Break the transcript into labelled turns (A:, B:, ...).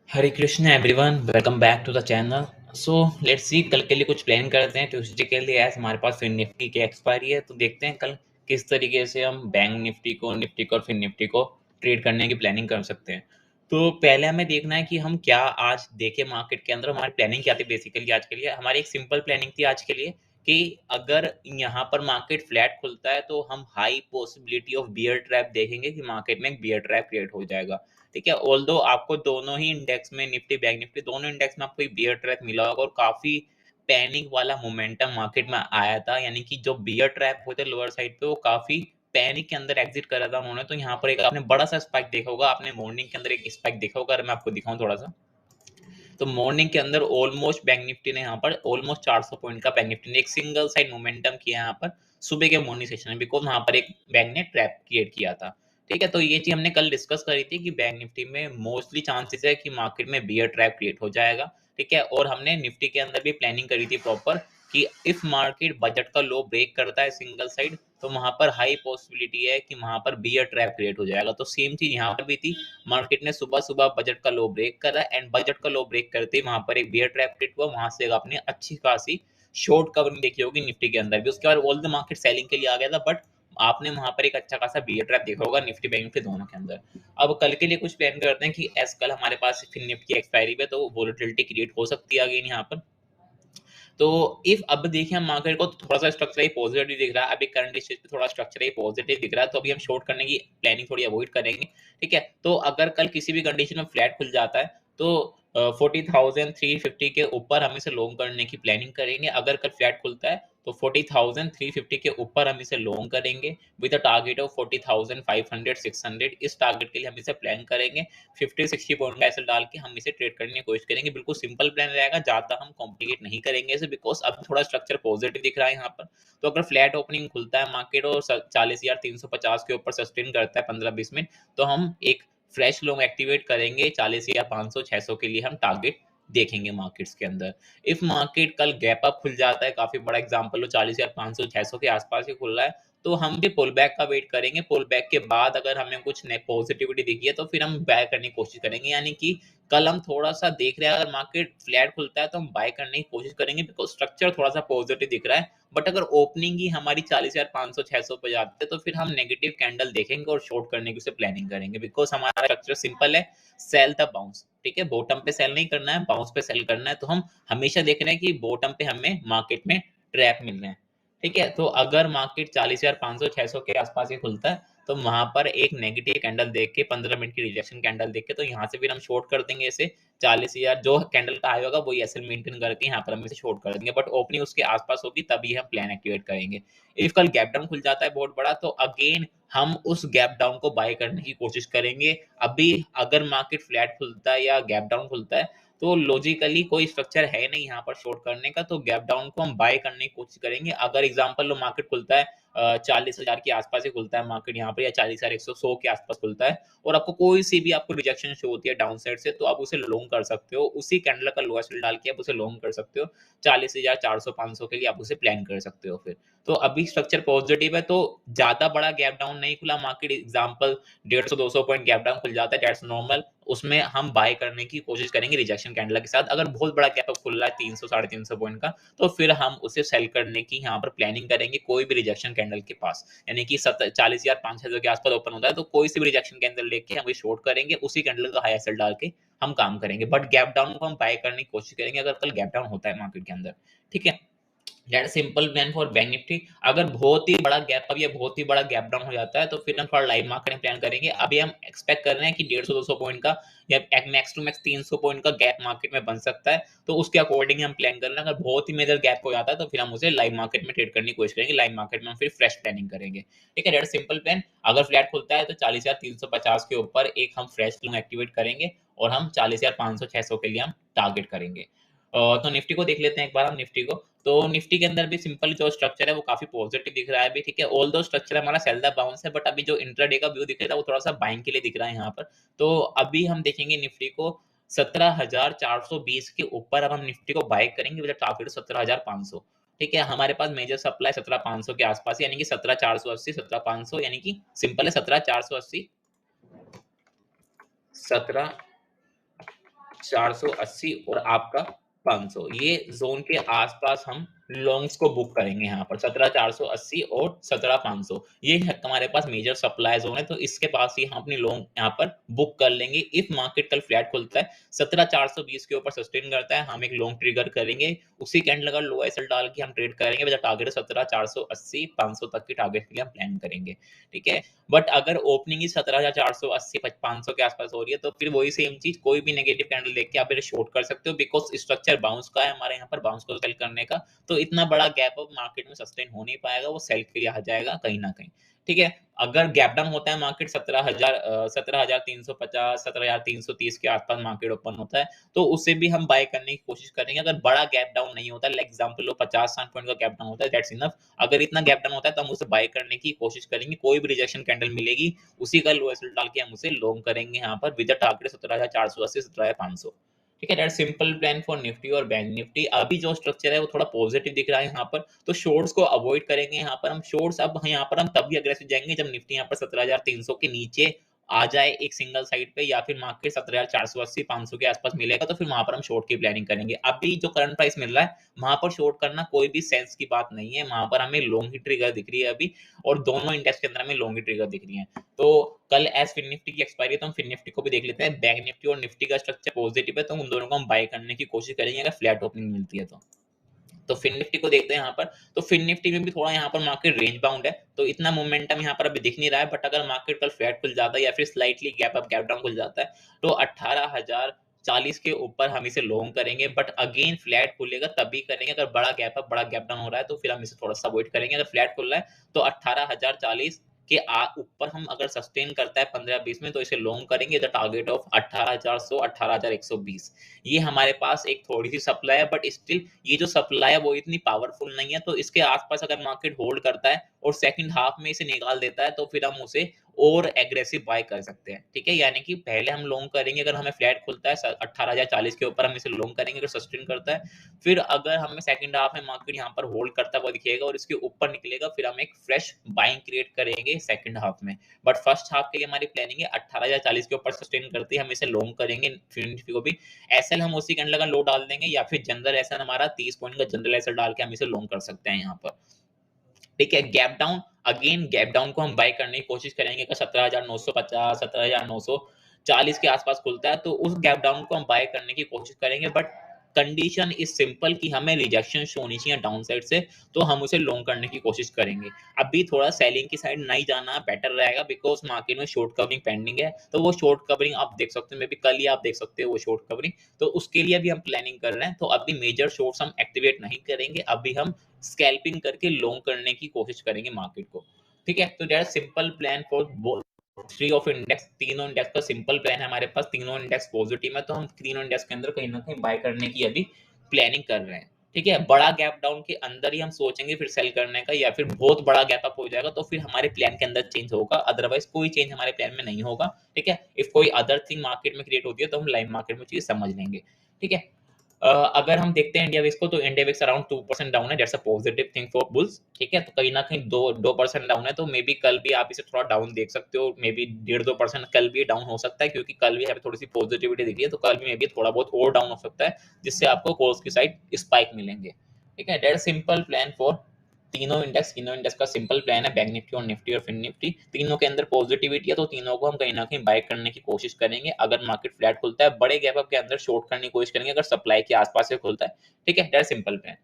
A: Hare Krishna everyone, welcome back to the channel. So let's see, कल के लिए कुछ प्लान करते हैं। ट्यूसडे के लिए एज हमारे पास फिर निफ्टी की एक्सपायरी है, तो देखते हैं कल किस तरीके से हम बैंक निफ्टी को और फिर निफ्टी को ट्रेड करने की प्लानिंग कर सकते हैं। तो पहले हमें देखना है कि हम क्या आज देखें मार्केट के अंदर। हमारी प्लानिंग क्या थी बेसिकली आज के लिए। हमारी एक सिंपल प्लानिंग थी आज के लिए कि अगर यहाँ पर मार्केट फ्लैट खुलता है तो हम high possibility of bear trap देखेंगे कि मार्केट में एक बियर ट्रैप क्रिएट हो जाएगा। ठीक है, ऑल्दो आपको दोनों ही इंडेक्स में, निफ्टी बैंक निफ्टी दोनों इंडेक्स में आपको एक बियर ट्रैप मिला होगा और काफी पैनिक वाला मोमेंटम मार्केट में आया था। यानी कि जो बियर ट्रैप होते लोअर साइड पे वो काफी पैनिक के अंदर एग्जिट करा था उन्होंने। तो यहाँ पर एक आपने बड़ा सा स्पाइक देखा होगा, आपने मॉर्निंग के अंदर एक स्पाइक देखा होगा। अगर मैं आपको दिखाऊं थोड़ा सा, तो मॉर्निंग के अंदर ऑलमोस्ट बैंक निफ्टी ने यहाँ पर ऑलमोस्ट 400 पॉइंट का बैंक निफ्टी ने एक सिंगल साइड मोमेंटम किया यहाँ पर सुबह के मॉर्निंग सेशन में, बिकॉज वहां पर एक बैंक ने ट्रैप क्रिएट किया था। ठीक है, तो ये चीज हमने कल डिस्कस करी थी कि बैंक निफ्टी में मोस्टली चांसेस है कि मार्केट में बियर ट्रैप क्रिएट हो जाएगा। ठीक है, और हमने निफ्टी के अंदर भी प्लानिंग करी थी प्रॉपर कि इफ मार्केट बजट का लो ब्रेक करता है सिंगल साइड, तो वहां पर हाई पॉसिबिलिटी है कि वहां पर बियर ट्रैप क्रिएट हो जाएगा। तो सेम चीज यहाँ पर भी थी। मार्केट ने सुबह सुबह बजट का लो ब्रेक करा एंड बजट का लो ब्रेक करते ही वहां पर एक बियर ट्रैप क्रिएट हुआ। वहां से आपने अच्छी खासी शॉर्ट कवरिंग देखी होगी निफ्टी के अंदर भी। उसके बाद ऑल द मार्केट सेलिंग के लिए आ गया था, बट आपने वहां पर एक अच्छा खासा बियर ट्रैप देखा होगा निफ्टी बैंक निफ्टी दोनों के अंदर। अब कल के लिए कुछ प्लान करते हैं कि एस कल हमारे पास फिर निफ्टी की एक्सपायरी है, तो वोलेटिलिटी क्रिएट हो सकती है अगेन यहाँ पर। तो इफ अब देखिए हम मार्केट को थोड़ा सा स्ट्रक्चरली पॉजिटिव दिख रहा है, अभी करंट स्टेज पे थोड़ा स्ट्रक्चरली पॉजिटिव दिख रहा है, तो अभी हम शॉर्ट करने की प्लानिंग थोड़ी अवॉइड करेंगे। ठीक है, तो अगर कल किसी भी कंडीशन में फ्लैट खुल जाता है तो 40,350 के ऊपर हम इसे लॉन्ग करने की प्लानिंग करेंगे। अगर कल फ्लैट खुलता है तो 40,350 के ऊपर हम इसे लॉन्ग करेंगे विद अ टारगेट ऑफ 40,500 600। इस टारगेट के लिए हम इसे प्लान करेंगे। 50-60 पॉइंट का ऐसे डाल के हम इसे ट्रेड करने की कोशिश करेंगे। बिल्कुल सिंपल प्लान रहेगा, ज्यादा हम कॉम्प्लिकेट नहीं करेंगे इसे, बिकॉज अब थोड़ा स्ट्रक्चर पॉजिटिव दिख रहा है यहाँ पर। तो अगर फ्लैट ओपनिंग खुलता है मार्केट और 40,350 के ऊपर सस्टेन करता है 15-20 मिनट, तो हम एक फ्रेश लॉन्ग एक्टिवेट करेंगे। 40,500 600 के लिए हम टारगेट देखेंगे मार्केट्स के अंदर। इफ मार्केट कल गैप अप खुल जाता है, काफी बड़ा एग्जांपल हो, 40,500 600 के आसपास ही खुल रहा है, तो हम भी पुल बैक का वेट करेंगे। पुल बैक के बाद अगर हमें कुछ पॉजिटिविटी दिखी है तो फिर हम बाय करने की कोशिश करेंगे। यानी कि कल हम थोड़ा सा देख रहे हैं, अगर मार्केट फ्लैट खुलता है तो हम बाय करने की कोशिश करेंगे, बिकॉज स्ट्रक्चर थोड़ा सा पॉजिटिव दिख रहा है। बट अगर ओपनिंग ही हमारी 40,500 600 पे जाती है तो फिर हम नेगेटिव कैंडल देखेंगे और शॉर्ट करने की उसे प्लानिंग करेंगे, बिकॉज हमारा स्ट्रक्चर सिंपल है, सेल द बाउंस। ठीक है, बॉटम पे सेल नहीं करना है, बाउंस पे सेल करना है। तो हम हमेशा देख रहे हैं कि बॉटम पे हमें मार्केट में ट्रैप मिल रहे हैं। ठीक है, तो अगर मार्केट 40,500 600 के आसपास ही खुलता है तो वहां पर एक नेगेटिव कैंडल देख के, 15 मिनट की रिजेक्शन कैंडल देख के, तो यहाँ से फिर हम शॉर्ट कर देंगे इसे। 40,000 जो कैंडल का हाई होगा वही ऐसे मेंटेन करके यहाँ पर हम इसे शॉर्ट कर देंगे, बट ओपनिंग उसके आसपास होगी तभी हम प्लान एक्टिवेट करेंगे। इफ कल गैप डाउन खुल जाता है बहुत बड़ा, तो अगेन हम उस गैप डाउन को बाय करने की कोशिश करेंगे। अभी अगर मार्केट फ्लैट खुलता है या गैप डाउन खुलता है तो लॉजिकली कोई स्ट्रक्चर है नहीं यहाँ पर शॉर्ट करने का, तो गैप डाउन को हम बाय करने की कोशिश करेंगे। अगर एग्जांपल लो मार्केट खुलता है 40,000 के आसपास ही खुलता है मार्केट यहाँ पर, या 40,100 के आसपास खुलता है, और आपको कोई सी भी आपको रिजेक्शन शो होती है डाउन साइड से, तो आप उसे लॉन्ग कर सकते हो। उसी कैंडल का लोएस्ट डाल के आप उसे लॉन्ग कर सकते हो। 40,400 500 के लिए आप उसे प्लान कर सकते हो फिर। तो अभी स्ट्रक्चर पॉजिटिव है, तो ज्यादा बड़ा गैप डाउन नहीं खुला market, example 150-200 point gap down खुल जाता है, दैट्स नॉर्मल। उसमें हम बाय करने की कोशिश करेंगे रिजेक्शन कैंडल के साथ। अगर बहुत बड़ा गैप अप खुल रहा है 300 350 पॉइंट का, तो फिर हम उसे सेल करने की यहाँ पर प्लानिंग करेंगे कोई भी रिजेक्शन कैंडल के पास। यानी कि 40,500 के आसपास ओपन होता है तो कोई सी भी रिजेक्शन कैंडल लेके हम शॉर्ट करेंगे, उसी कैंडल का हाई एसएल डाल के हम काम करेंगे। बट गैप डाउन को हम बाय करने की कोशिश करेंगे अगर कल गैप डाउन होता है मार्केट के अंदर। ठीक है, that simple plan for bank Nifty. अगर बहुत ही बड़ा गैप अप या बहुत ही बड़ा गैप डाउन हो जाता है तो फिर हम थोड़ा लाइव मार्केटिंग प्लान करेंगे। अभी हम एक्सपेक्ट कर रहे हैं कि 150-200 पॉइंट का या मैक्स टू मैक्स 300 पॉइंट का गैप मार्केट में बन सकता है, तो उसके अकॉर्डिंग हम प्लान कर रहे हैं। अगर बहुत ही मेजर गैप हो जाता है तो फिर हम उसे लाइव मार्केट में ट्रेड करने की कोशिश करेंगे। लाइव मार्केट में हम फिर फ्रेश प्लानिंग करेंगे। ठीक है, दैट सिंपल प्लान। अगर फ्लैट खुलता है तो 40,350 के ऊपर एक हम फ्रेश लॉन्ग एक्टिवेट करेंगे, और हम 40,500 600 के लिए हम टारगेट करेंगे। तो निफ्टी को देख लेते हैं एक बार हम निफ्टी को। तो निफ्टी के अंदर भी सिंपल जो स्ट्रक्चर है वो काफी पॉजिटिव दिख रहा है अभी। ठीक है, ऑल दो स्ट्रक्चर हमारा सेल द बाउंस है, बट अभी जो इंट्राडे का व्यू दिख रहा है वो थोड़ा सा बाइंग के लिए दिख रहा है यहाँ पर। तो अभी हम देखेंगे निफ्टी को 17,420 के ऊपर अब हम निफ्टी को बाय करेंगे विद टारगेट 17,500। ठीक है, हमारे पास मेजर सप्लाई 17,500 के आसपास, यानी कि 17,480 17,500, यानी कि सिंपल है 17,480 17 480 और आपका 500, ये जोन के आसपास हम लॉन्ग्स को बुक करेंगे। यहाँ पर 17,480 और 17,500 ये हमारे पास मेजर सप्लाई जोन है, तो इसके पास ही हम अपनी लॉन्ग यहाँ पर बुक कर लेंगे। इफ मार्केट कल फ्लैट खुलता है 17,420 के ऊपर सस्टेन करता है, हम एक लॉन्ग ट्रिगर करेंगे, उसी कैंडल अगर लो एसएल डाल के हम ट्रेड करेंगे, टारगेट 17,480 500 तक की टारगेट के लिए हम प्लान करेंगे। ठीक है, बट अगर ओपनिंग ही 17,480 500 के आसपास हो रही है, तो फिर वही सेम चीज, कोई भी नेगेटिव कैंडल देख के आप इसे शॉर्ट कर सकते हो, बिकॉज स्ट्रक्चर बाउंस का है हमारे यहाँ पर, बाउंस को सेल करने का, तो इतना बड़ा गैप अप मार्केट में सस्टेन हो नहीं पाएगा, वो सेल के लिए आ जाएगा कहीं ना कहीं। ठीक है, अगर गैप डाउन होता है मार्केट 17,350 17,330 के आसपास मार्केट ओपन होता है, तो उसे भी हम बाय करने की कोशिश करेंगे। अगर बड़ा गैप डाउन नहीं होता, लाइक एग्जांपल लो 50-60 पॉइंट का गैप डाउन होता है, दैट्स इनफ। अगर इतना गैप डाउन होता है तो हम उसे बाय करने की कोशिश करेंगे, कोई भी रिजेक्शन कैंडल मिलेगी उसी का लो एसएल डाल के हम उसे लॉन्ग करेंगे यहाँ पर विद टारगेट 17,480 17,500। ठीक है, that simple plan for Nifty और बैंक निफ्टी। अभी जो स्ट्रक्चर है वो थोड़ा पॉजिटिव दिख रहा है यहाँ पर, तो शॉर्ट्स को अवॉइड करेंगे यहाँ पर हम। शॉर्ट्स अब यहाँ पर हम तभी अग्रेसिव जाएंगे जब निफ्टी यहाँ पर 17,300 के नीचे आ जाए एक सिंगल साइड पे, या फिर मार्केट 17,480 500 के आसपास मिलेगा, तो फिर वहां पर हम शॉर्ट की प्लानिंग करेंगे। अभी जो करंट प्राइस मिल रहा है वहां पर शॉर्ट करना कोई भी सेंस की बात नहीं है, वहां पर हमें लॉन्ग ही ट्रिगर दिख रही है अभी, और दोनों इंडेक्स के अंदर हमें लॉन्ग ही ट्रिगर दिख रही है। तो कल एज फिन निफ्टी की एक्सपायरी है, तो हम फिन निफ्टी को भी देख लेते हैं। बैंक निफ्टी और निफ्टी का स्ट्रक्चर पॉजिटिव है, तो उन दोनों को हम बाय करने की कोशिश करेंगे अगर फ्लैट ओपनिंग मिलती है तो फिन निफ्टी को देखते हैं यहाँ पर। तो फिन निफ्टी में भी थोड़ा यहाँ पर मार्केट रेंज बाउंड है, तो इतना मोमेंटम यहाँ पर अभी दिख नहीं रहा है, बट अगर मार्केट कल फ्लैट खुल जाता है या फिर slightly gap up gap down खुल जाता है, तो 18,040 के ऊपर हम इसे लॉन्ग करेंगे। बट अगेन फ्लैट खुलेगा तभी करेंगे, अगर बड़ा गैप अप बड़ा गैप डाउन हो रहा है तो फिर हम इसे थोड़ा सा अवॉइड करेंगे। अगर फ्लैट खुल रहा है तो 18,040 के ऊपर हम अगर सस्टेन करता है 15-20 में, तो इसे लॉन्ग करेंगे। द टारगेट ऑफ 18,400 18,120, ये हमारे पास एक थोड़ी सी सप्लाई है, बट स्टिल ये जो सप्लाई है वो इतनी पावरफुल नहीं है, तो इसके आसपास अगर मार्केट होल्ड करता है और सेकंड हाफ में इसे निकाल देता है, तो फिर हम उसे और एग्रेसिव बाय कर सकते हैं। ठीक है, यानी कि पहले हम लॉन्ग करेंगे, अगर हमें फ्लैट खुलता है 18,040 के ऊपर हम इसे लॉन्ग करेंगे अगर सस्टेन करता है। फिर अगर हमें सेकंड हाफ में मार्केट यहाँ पर होल्ड करता हुआ दिखेगा और इसके ऊपर निकलेगा, फिर हम एक फ्रेश बाइंग क्रिएट करेंगे सेकंड हाफ में। बट फर्स्ट हाफ के लिए हमारी प्लानिंग है 18,040 के ऊपर सस्टेन करते ही हम इसे लॉन्ग करेंगे निफ्टी को भी। एसएल हम उसी कैंडल का लो डाल देंगे, या फिर जनरल एसएल हमारा 30 पॉइंट का जनरल एसएल डाल के हम इसे लॉन्ग कर सकते हैं यहाँ पर। ठीक है, gap down, again gap down को हम बाय करने की कोशिश करेंगे। अगर 17,950 17,940 के आसपास खुलता है, तो उस गैप डाउन को हम बाय करने की कोशिश करेंगे, बट कंडीशन इज सिंपल कि हमें रिजेक्शन शो होनी चाहिए डाउन साइड से, तो हम उसे लॉन्ग करने की कोशिश करेंगे। अभी थोड़ा सेलिंग की साइड नहीं जाना बेटर रहेगा, बिकॉज मार्केट में शॉर्ट कवरिंग पेंडिंग है, तो वो शॉर्ट कवरिंग आप देख सकते हो, मे बी कल ही आप देख सकते हो वो शॉर्ट कवरिंग, तो उसके लिए भी हम प्लानिंग कर रहे हैं। तो अभी मेजर शॉर्ट्स हम एक्टिवेट नहीं करेंगे, अभी हम स्कैल्पिंग करके लॉन्ग करने की कोशिश करेंगे मार्केट को। ठीक है, तो that simple plan for three of index, तीनों इंडेक्स का सिंपल प्लान है हमारे पास, तीनों इंडेक्स पॉजिटिव है, तो हम तीनों इंडेक्स के अंदर कहीं ना कहीं बाय करने की अभी प्लानिंग कर रहे हैं। ठीक है, बड़ा गैप डाउन के अंदर ही हम सोचेंगे फिर सेल करने का, या फिर बहुत बड़ा गैप अप हो जाएगा तो फिर हमारे प्लान के अंदर चेंज होगा, अदरवाइज कोई चेंज हमारे प्लान में नहीं होगा। ठीक है, इफ कोई अदर थिंग मार्केट में क्रिएट होती है तो हम लाइव मार्केट में चीज समझ लेंगे। ठीक है, अगर हम देखते हैं इंडिया विक्स को, तो इंडिया विक्स अराउंड 2% डाउन है, that's a positive thing for bulls. ठीक है, तो कहीं ना कहीं 2% डाउन है, तो मे बी कल भी आप इसे थोड़ा डाउन देख सकते हो, मे बी 1.5-2% कल भी डाउन हो सकता है, क्योंकि कल भी यहाँ पे थोड़ी सी पॉजिटिविटी दिख रही है, तो कल भी मे बी थोड़ा बहुत और डाउन हो सकता है, जिससे आपको कॉल्स की साइड स्पाइक मिलेंगे। ठीक है, दैट्स सिंपल प्लान फॉर तीनों इंडेक्स का सिंपल प्लान है, बैंक निफ्टी और निफ्टी और फिन निफ्टी, तीनों के अंदर पॉजिटिविटी है, तो तीनों को हम कहीं ना कहीं बाय करने की कोशिश करेंगे। अगर मार्केट फ्लैट खुलता है, बड़े गैप अप के अंदर शॉर्ट करने की कोशिश करेंगे, अगर सप्लाई के आसपास से खुलता है। ठीक है, दैट सिंपल प्लान।